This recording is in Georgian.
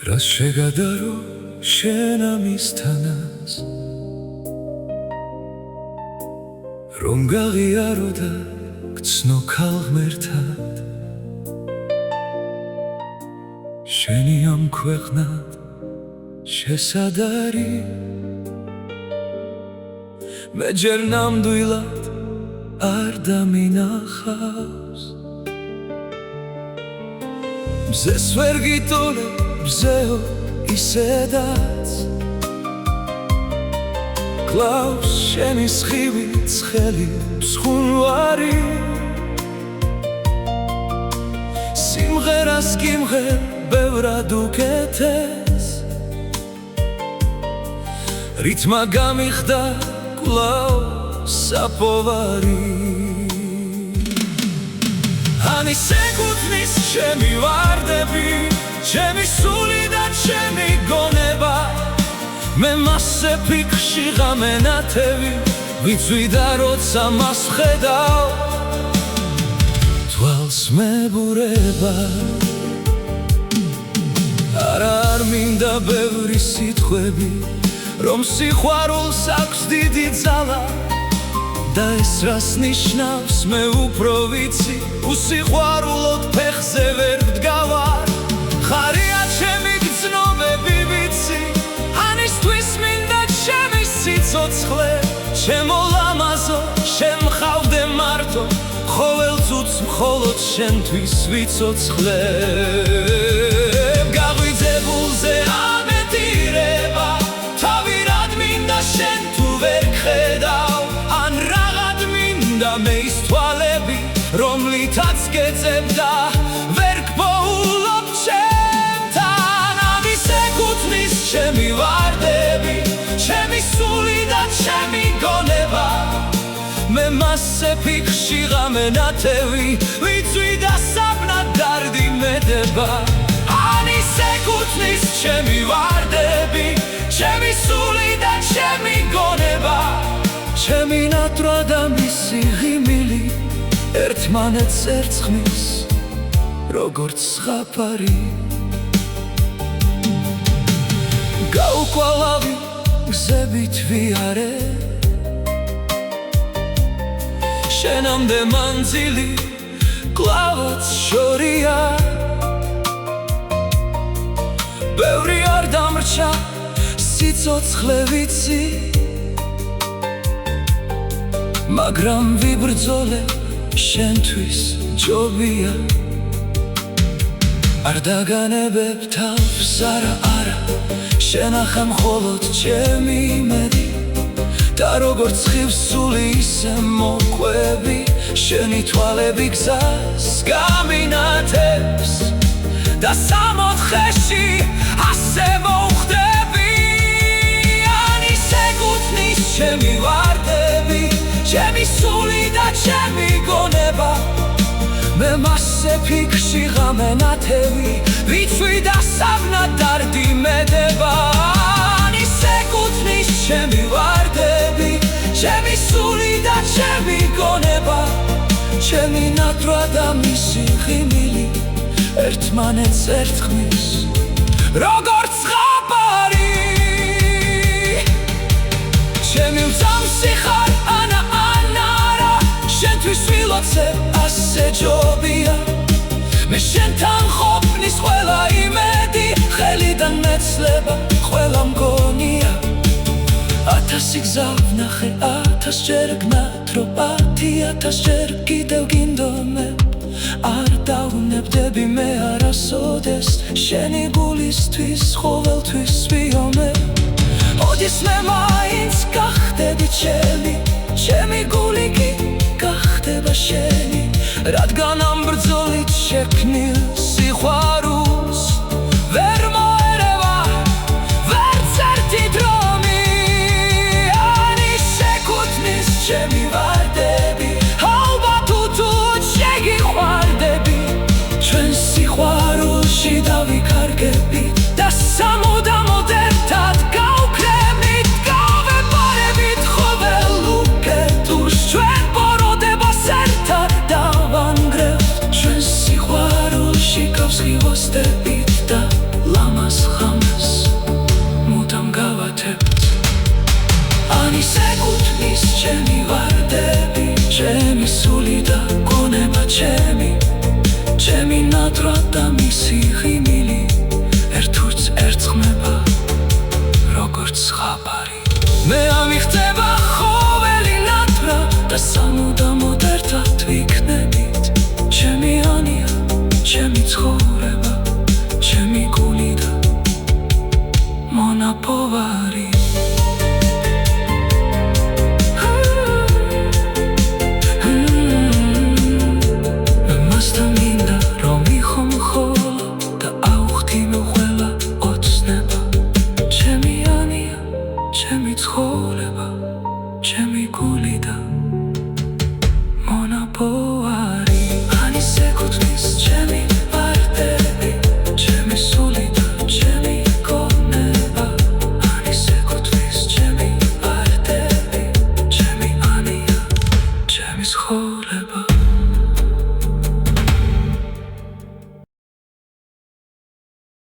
რა შეგადარო შენ ამისთანაც რომ გაღიარო და გცნო ქალღმერთად შენი ამ ქვეყნად შესადარი მე ჯერ ნამდვილად არ დამინახავს მზეს ვერ გიტოლებ მზეო ისედაც კლავს შენი სხივი ცხელი მსხუნვარი სიმღერას კიმღერ ბევრად უკეთეს რითმა გამიხდა კვლავ საფოვარი ან ისე გუთნის ჩემი ვარდები ჩემი სული და ჩემი გონება მე მასზე ფიქრში ღამენათევი ვიცვიდა როცა მას ხედავ თვალს მებურება არ მინდა ბევრი სიტყვები რომ სიყვარულს აქვს დიდი ძალა და ეს რას ნიშნავს მე უფრო ვიცი უსიყვარულოდ ფეხზე ვერ ვდგავარ ხარია ჩემი გრძნობები ვიცი ანისთვის მინდა ჩემი სიცოცხლე ჩემო ლამაზო შენ მყავდე მარტო ყოველ წუთს მხოლოდ შენთვის ვიცოცხლე გაღვიძებულზე ამეტირება თავი რად მინდა შენ თუ ვერ ხედავ ან რაღაც მინდა მე ის თვალები რომლითაც გეძებ და ვერ გბოულობ ჩემთან ამისე გუთნის ჩემი ვარდები ჩემი სული და ჩემი გონება მე მასზე ფიქრში ღამენათევი ვიცვი და საბნად დარდი მედება ან ისე გუთნის ჩემი ვარდები ჩემი სული და ჩემი გონება ჩემი ნატრა და მისი ღიმილი ერთმანეთს ერწყმის როგორც ზღაპარი გაუკვალავი გზებით ვიარე შენამდე მანძილი კლავაც შორია ბევრი არ დამრჩა სიცოცხლე ვიცი მაგრამ ვიბრძოლე შენთვის ჯობია არ დაგანებებ თავს არა შენახა მხოლოდ ჩემი იმედი და როგორც ხივს სული ისე მოყვები შენი თვალები გზას გამინათებს და სამოთხეში ასე მოხვდები ან ისე გუთნის ჩემი ვარდები ჩემი სული და ჩემი გონება მე მასზე ფიქრში ღამენათევი ვიცვი და საბნად დარდი მედება ან ისე გუთნის ჩემი ვარდები ჩემი სული და ჩემი გონება ჩემი ნატრა და მისი ღიმილი ერთმანეთს ერწყმის როგორც ზღაპარი ჩემი მწამსი ხარ ანა არა შენთვის ვილოცებ ასე ჯობია მე შენთან ყოფნის ყველა იმედი ხელიდან მეცლება ყველა მგონია 1000 გზა ვნახე 1000-ჯერ გნათრობ 100000-ჯერ კიდევ გინდომებ არ დავნებდები მე არასოდეს შენი გულისთვის ყოველთვის ვიომებ ოდის მე მაინც გახდები ჩემი გული კი გახდება შენი რადგან ამ ბრძოლით შექმნილ სიყვარულს ვერ მოერევა ვერც ერთი დრომი ან ისე გუთნის ჩემი ვარდები ალბათ უთუოდ შეგიყვარდები ჩვენ სიყვარულში დავიქარგებით და სამუდამოდ ერთად გავქრებით გავეპარებით ყოველ უკეთურს ჩვენ ბოროტებას ერთად დავანგრევთ ჩვენ სიყვარულში გავსხივოსდებით და ლამას ხამს მუდამ გავათებთ ანის ეკუთვნის ჩემი ვარდები ჩემი სული და გონება ჩემი ნატრა და მისი ღიმილი ერთურც ერწყმება როგორც ხაბარი მე ამიღწევა ხოველი ნატრა და სამუდამოდ ერთად ვიქნებით ჩემი ანია ჩემი ცხოვრება ჩემი გული და მონაპოვარი ჩემი ცხოვრება ჩემი გული